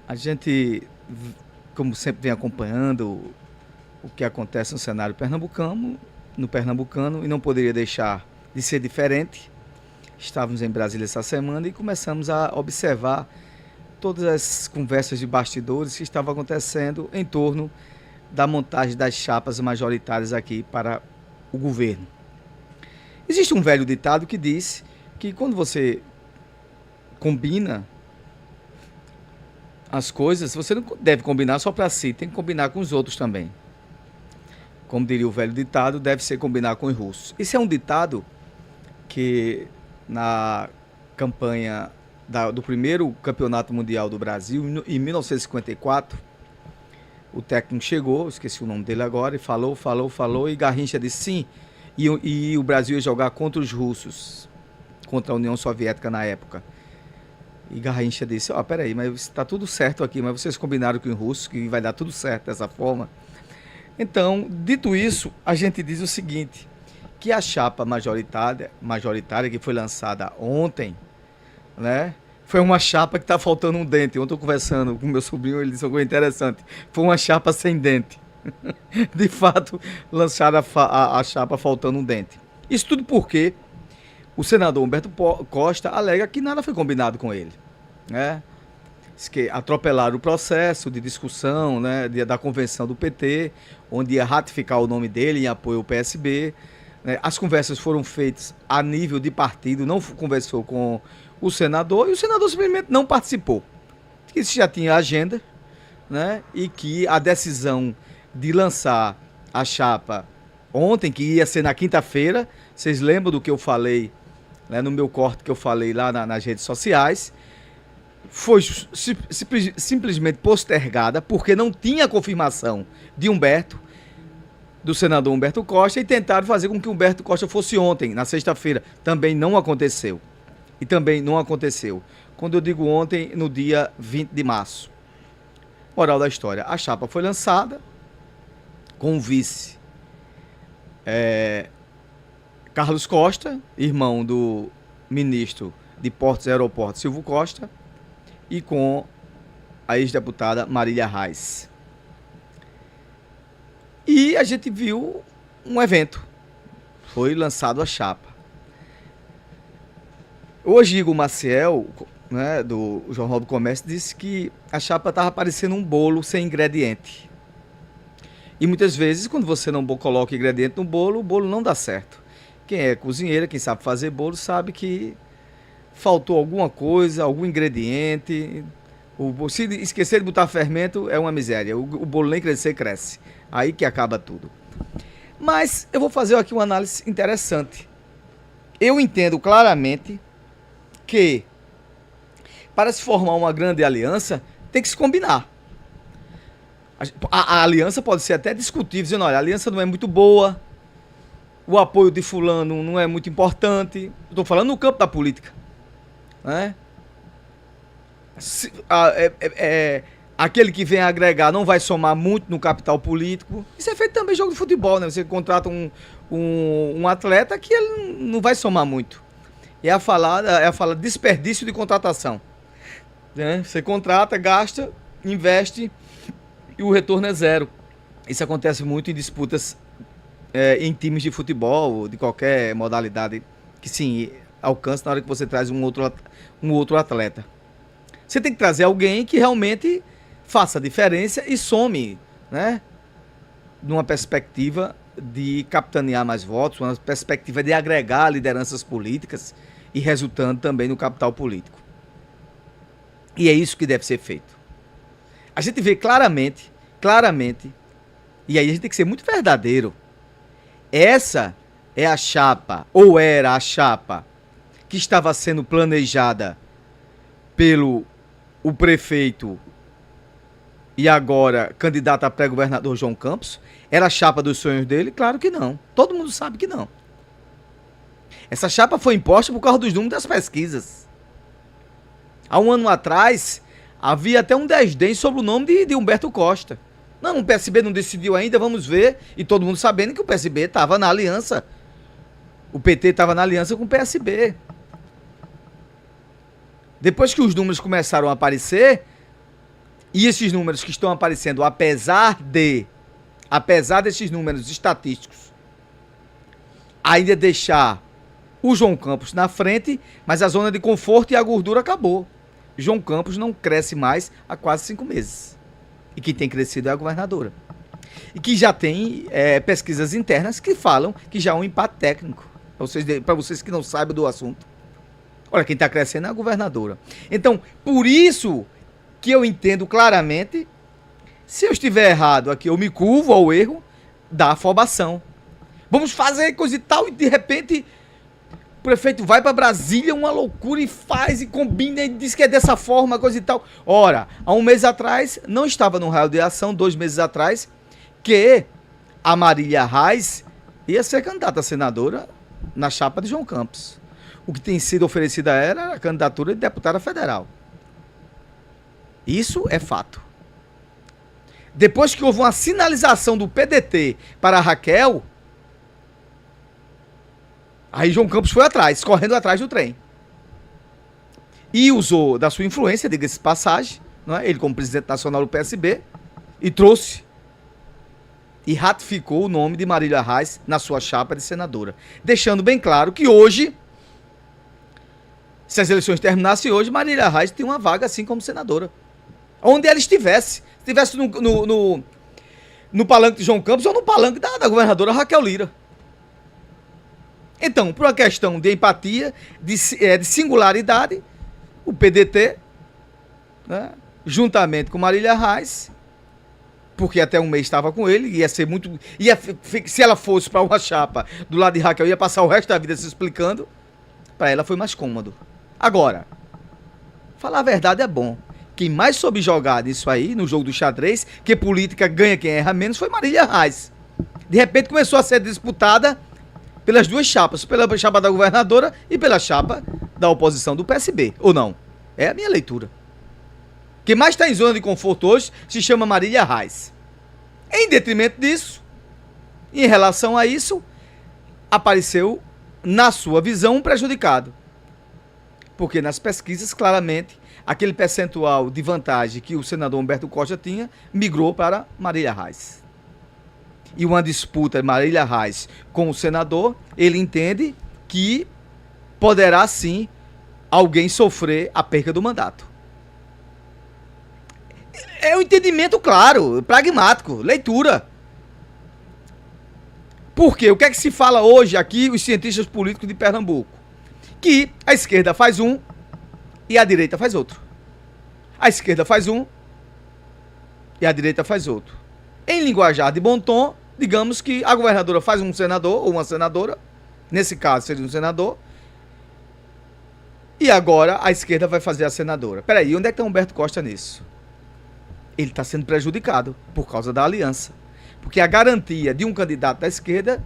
A gente, como sempre, vem acompanhando o que acontece no cenário pernambucano, e não poderia deixar de ser diferente. Estávamos em Brasília essa semana e começamos a observar todas as conversas de bastidores que estavam acontecendo em torno da montagem das chapas majoritárias aqui para o governo. Existe um velho ditado que diz que quando você combina as coisas, você não deve combinar só para si, tem que combinar com os outros também. Como diria o velho ditado, deve ser combinar com os russos. Esse é um ditado que na campanha do primeiro campeonato mundial do Brasil, em 1954, o técnico chegou, esqueci o nome dele agora, e falou, e Garrincha disse sim, e o Brasil ia jogar contra os russos, contra a União Soviética na época. E Garrincha disse, peraí, mas está tudo certo aqui, mas vocês combinaram com os russos que vai dar tudo certo dessa forma. Então, dito isso, a gente diz o seguinte, que a chapa majoritária que foi lançada ontem, né, foi uma chapa que está faltando um dente. Ontem eu conversando com meu sobrinho, ele disse algo interessante, foi uma chapa sem dente. De fato, lançaram a chapa faltando um dente. Isso tudo porque o senador Humberto Costa alega que nada foi combinado com ele, né? Diz que atropelaram o processo de discussão, né, da convenção do PT, onde ia ratificar o nome dele em apoio ao PSB. Né? As conversas foram feitas a nível de partido, não conversou com o senador e o senador simplesmente não participou. Que isso já tinha agenda, né, e que a decisão de lançar a chapa ontem, que ia ser na quinta-feira, vocês lembram do que eu falei, né, no meu corte que eu falei lá nas redes sociais, foi simplesmente postergada porque não tinha confirmação de do senador Humberto Costa, e tentaram fazer com que Humberto Costa fosse ontem, na sexta-feira. Também não aconteceu. Quando eu digo ontem, no dia 20 de março. Moral da história, a chapa foi lançada com o vice Carlos Costa, irmão do ministro de Portos e Aeroportos Silvio Costa, e com a ex-deputada Marília Reis. E a gente viu um evento. Foi lançado a chapa. Hoje, Igor Maciel, né, do Jornal do Comércio, disse que a chapa estava parecendo um bolo sem ingrediente. E muitas vezes, quando você não coloca ingrediente no bolo, o bolo não dá certo. Quem é cozinheira, quem sabe fazer bolo, sabe que faltou alguma coisa, algum ingrediente. Se esquecer de botar fermento, é uma miséria. O bolo nem cresce. Aí que acaba tudo. Mas eu vou fazer aqui uma análise interessante. Eu entendo claramente que para se formar uma grande aliança, tem que se combinar. A aliança pode ser até discutível, dizendo, olha, a aliança não é muito boa, o apoio de fulano não é muito importante. Estou falando no campo da política. Né? Aquele que vem agregar não vai somar muito no capital político. Isso é feito também em jogo de futebol, né? Você contrata um atleta que ele não vai somar muito. É a falar desperdício de contratação. Né? Você contrata, gasta, investe e o retorno é zero. Isso acontece muito em disputas em times de futebol, de qualquer modalidade que sim alcança na hora que você traz um outro atleta. Você tem que trazer alguém que realmente faça a diferença e some, né? Numa perspectiva de capitanear mais votos, uma perspectiva de agregar lideranças políticas e resultando também no capital político. E é isso que deve ser feito. A gente vê claramente, e aí a gente tem que ser muito verdadeiro. Essa é a chapa, ou era a chapa, que estava sendo planejada pelo o prefeito e agora candidato a pré-governador João Campos? Era a chapa dos sonhos dele? Claro que não. Todo mundo sabe que não. Essa chapa foi imposta por causa dos números das pesquisas. Há um ano atrás, havia até um desdém sobre o nome de Humberto Costa. Não, o PSB não decidiu ainda, vamos ver. E todo mundo sabendo que o PSB estava na aliança. O PT estava na aliança com o PSB. Depois que os números começaram a aparecer, E esses números que estão aparecendo, apesar desses números estatísticos, ainda deixar o João Campos na frente, mas a zona de conforto e a gordura acabou. João Campos não cresce mais há quase 5 meses. E quem tem crescido é a governadora. E que já tem pesquisas internas que falam que já há um empate técnico. Para vocês que não sabem do assunto. Olha, quem está crescendo é a governadora. Então, por isso que eu entendo claramente, se eu estiver errado aqui, eu me curvo ao erro da afobação. Vamos fazer coisa e tal, e de repente o prefeito vai para Brasília, uma loucura, e faz, e combina, e diz que é dessa forma, coisa e tal. Ora, há um mês atrás, não estava no raio de ação, 2 meses atrás, que a Marília Reis ia ser candidata a senadora na chapa de João Campos. O que tem sido oferecido a ela era a candidatura de deputada federal. Isso é fato. Depois que houve uma sinalização do PDT para a Raquel, aí João Campos foi atrás, correndo atrás do trem. E usou da sua influência, diga-se de passagem, não é? Ele como presidente nacional do PSB, e trouxe e ratificou o nome de Marília Reis na sua chapa de senadora. Deixando bem claro que hoje, se as eleições terminassem hoje, Marília Reis tem uma vaga assim como senadora. Onde ela estivesse. Se estivesse no palanque de João Campos ou no palanque da governadora Raquel Lira. Então, por uma questão de empatia, de singularidade, o PDT, né, juntamente com Marília Reis, porque até um mês estava com ele, ia ser muito... se ela fosse para uma chapa do lado de Raquel, ia passar o resto da vida se explicando, para ela foi mais cômodo. Agora, falar a verdade é bom. Quem mais soube jogar nisso aí, no jogo do xadrez, que política ganha quem erra menos, foi Marília Reis. De repente começou a ser disputada pelas duas chapas, pela chapa da governadora e pela chapa da oposição do PSB, ou não? É a minha leitura. Quem mais está em zona de conforto hoje se chama Marília Reis. Em detrimento disso, em relação a isso, apareceu, na sua visão, um prejudicado. Porque nas pesquisas, claramente, aquele percentual de vantagem que o senador Humberto Costa tinha, migrou para Marília Reis. E uma disputa de Marília Reis com o senador, ele entende que poderá sim alguém sofrer a perca do mandato. É um entendimento claro, pragmático, leitura. Por quê? O que é que se fala hoje aqui, os cientistas políticos de Pernambuco? Que a esquerda faz um e a direita faz outro. A esquerda faz um e a direita faz outro. Em linguajar de bom tom, digamos que a governadora faz um senador ou uma senadora, nesse caso seria um senador, e agora a esquerda vai fazer a senadora. Peraí, onde é que está Humberto Costa nisso? Ele está sendo prejudicado por causa da aliança. Porque a garantia de um candidato da esquerda,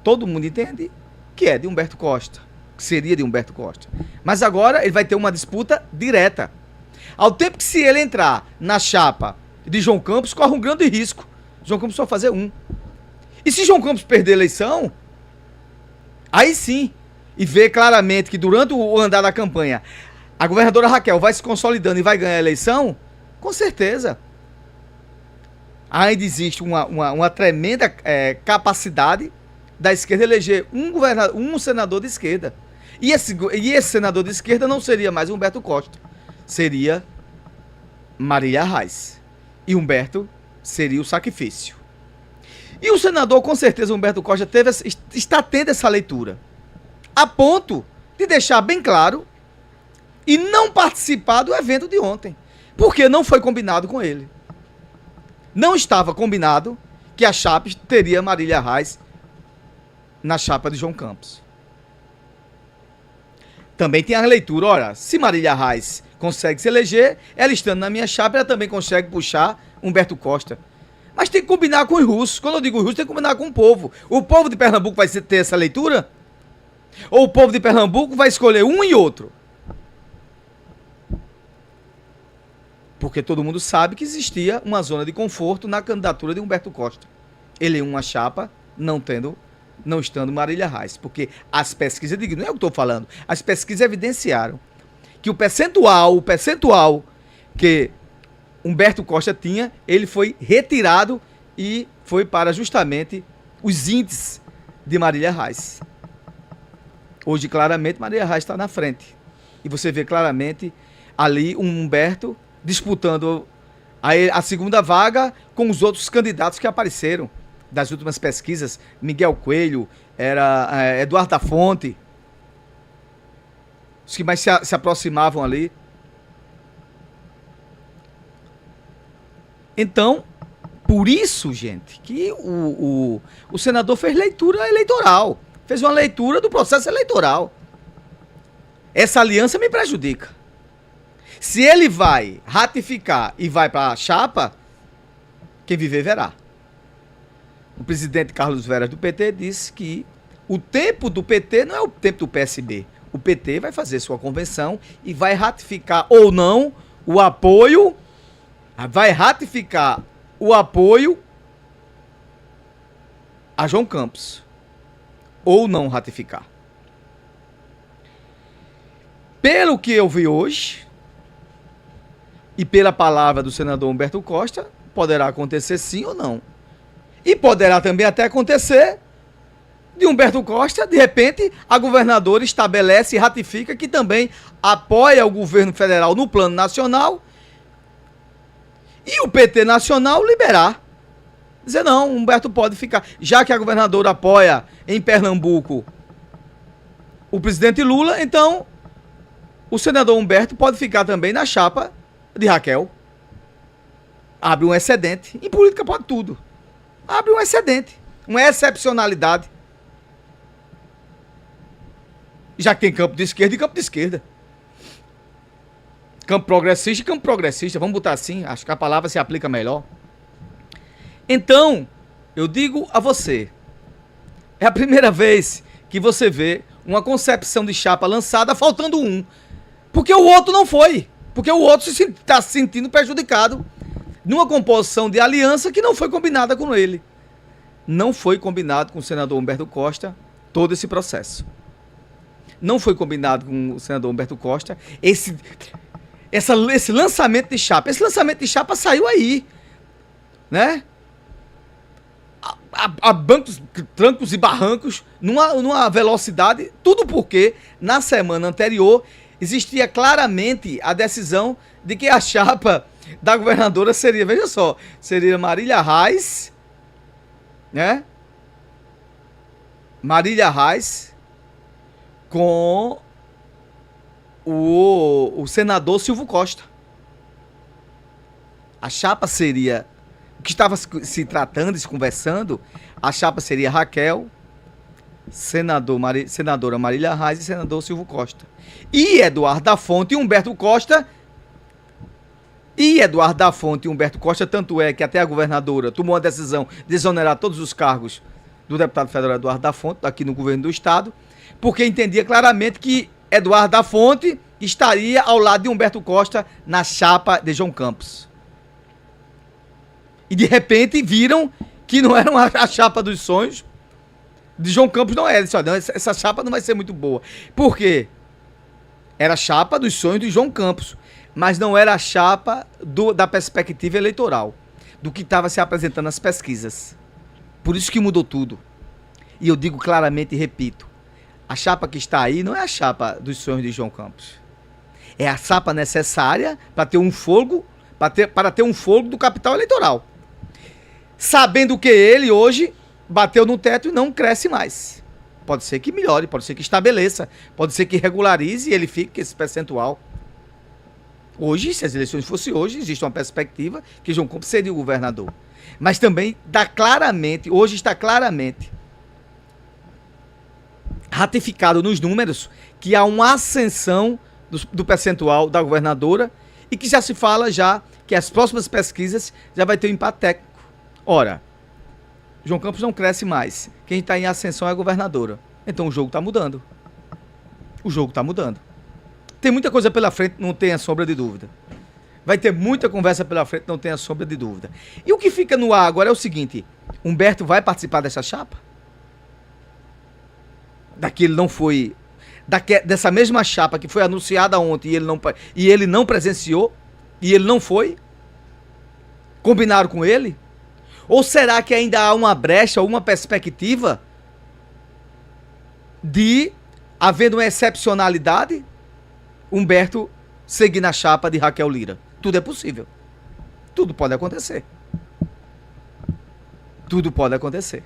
todo mundo entende que é de Humberto Costa, que seria de Humberto Costa. Mas agora ele vai ter uma disputa direta. Ao tempo que, se ele entrar na chapa de João Campos, corre um grande risco. João Campos só fazer um. E se João Campos perder a eleição, aí sim, e ver claramente que durante o andar da campanha, a governadora Raquel vai se consolidando e vai ganhar a eleição, com certeza. Ainda existe uma tremenda capacidade da esquerda eleger um senador de esquerda. E esse senador de esquerda não seria mais Humberto Costa. Seria Marília Reis. E Humberto seria o sacrifício. E o senador, com certeza, Humberto Costa está tendo essa leitura. A ponto de deixar bem claro e não participar do evento de ontem. Porque não foi combinado com ele. Não estava combinado que a chapa teria Marília Reis na chapa de João Campos. Também tem a leitura, olha, se Marília Reis consegue se eleger, ela estando na minha chapa, ela também consegue puxar Humberto Costa. Mas tem que combinar com os russos. Quando eu digo russos, tem que combinar com o povo. O povo de Pernambuco vai ter essa leitura? Ou o povo de Pernambuco vai escolher um e outro? Porque todo mundo sabe que existia uma zona de conforto na candidatura de Humberto Costa. Ele em uma chapa, não estando Marília Reis. Porque as pesquisas, não é o que eu estou falando, as pesquisas evidenciaram que o percentual que Humberto Costa tinha, ele foi retirado e foi para justamente os índices de Marília Reis. Hoje, claramente, Marília Reis está na frente. E você vê claramente ali um Humberto disputando a segunda vaga com os outros candidatos que apareceram das últimas pesquisas. Miguel Coelho, Eduardo da Fonte, os que mais se aproximavam ali. Então, por isso, gente, que o senador fez leitura eleitoral. Fez uma leitura do processo eleitoral. Essa aliança me prejudica. Se ele vai ratificar e vai para a chapa, quem viver verá. O presidente Carlos Veras do PT disse que o tempo do PT não é o tempo do PSB. O PT vai fazer sua convenção e vai ratificar ou não o apoio, a João Campos. Ou não ratificar. Pelo que eu vi hoje, e pela palavra do senador Humberto Costa, poderá acontecer sim ou não. E poderá também até acontecer de Humberto Costa, de repente, a governadora estabelece e ratifica que também apoia o governo federal no plano nacional e o PT nacional liberar. Dizer, não, Humberto pode ficar. Já que a governadora apoia em Pernambuco o presidente Lula, então o senador Humberto pode ficar também na chapa de Raquel. Abre um excedente. Em política pode tudo. Abre um excedente. Uma excepcionalidade. Já que tem campo de esquerda e campo de esquerda. Campo progressista e campo progressista. Vamos botar assim. Acho que a palavra se aplica melhor. Então, eu digo a você, é a primeira vez que você vê uma concepção de chapa lançada faltando um. Porque o outro não foi. Porque o outro está se sentindo prejudicado numa composição de aliança que não foi combinada com ele. Não foi combinado com o senador Humberto Costa todo esse processo. Não foi combinado com o senador Humberto Costa esse lançamento de chapa. Esse lançamento de chapa saiu aí, né? A bancos, trancos e barrancos, numa velocidade, tudo porque na semana anterior existia claramente a decisão de que a chapa da governadora seria, veja só, seria Marília Reis, né? Marília Reis com o senador Silvio Costa. A chapa seria, o que estava se se conversando, a chapa seria Raquel, senadora Marília Reis e senador Silvio Costa. E Eduardo da Fonte e Humberto Costa. Tanto é que até a governadora tomou a decisão de exonerar todos os cargos do deputado federal Eduardo da Fonte, aqui no governo do estado, porque entendia claramente que Eduardo da Fonte estaria ao lado de Humberto Costa na chapa de João Campos. E de repente viram que não era a chapa dos sonhos de João Campos, não era. Essa chapa não vai ser muito boa. Por quê? Era a chapa dos sonhos de João Campos, mas não era a chapa da perspectiva eleitoral, do que estava se apresentando nas pesquisas. Por isso que mudou tudo. E eu digo claramente e repito, a chapa que está aí não é a chapa dos sonhos de João Campos. É a chapa necessária para ter um fôlego, para ter um fôlego do capital eleitoral. Sabendo que ele hoje bateu no teto e não cresce mais. Pode ser que melhore, pode ser que estabeleça, pode ser que regularize e ele fique com esse percentual. Hoje, se as eleições fossem hoje, existe uma perspectiva que João Campos seria o governador. Mas também hoje está claramente ratificado nos números que há uma ascensão do percentual da governadora e que já se fala que as próximas pesquisas já vai ter um impacto técnico. Ora, João Campos não cresce mais. Quem está em ascensão é a governadora. Então o jogo está mudando. O jogo está mudando. Tem muita coisa pela frente, não tenha sombra de dúvida. Vai ter muita conversa pela frente, não tenha sombra de dúvida. E o que fica no ar agora é o seguinte: Humberto vai participar dessa chapa? Ele não foi. Dessa mesma chapa que foi anunciada ontem e ele não presenciou, e ele não foi. Combinaram com ele? Ou será que ainda há uma brecha, uma perspectiva de, havendo uma excepcionalidade, Humberto seguir na chapa de Raquel Lira? Tudo é possível. Tudo pode acontecer. Tudo pode acontecer.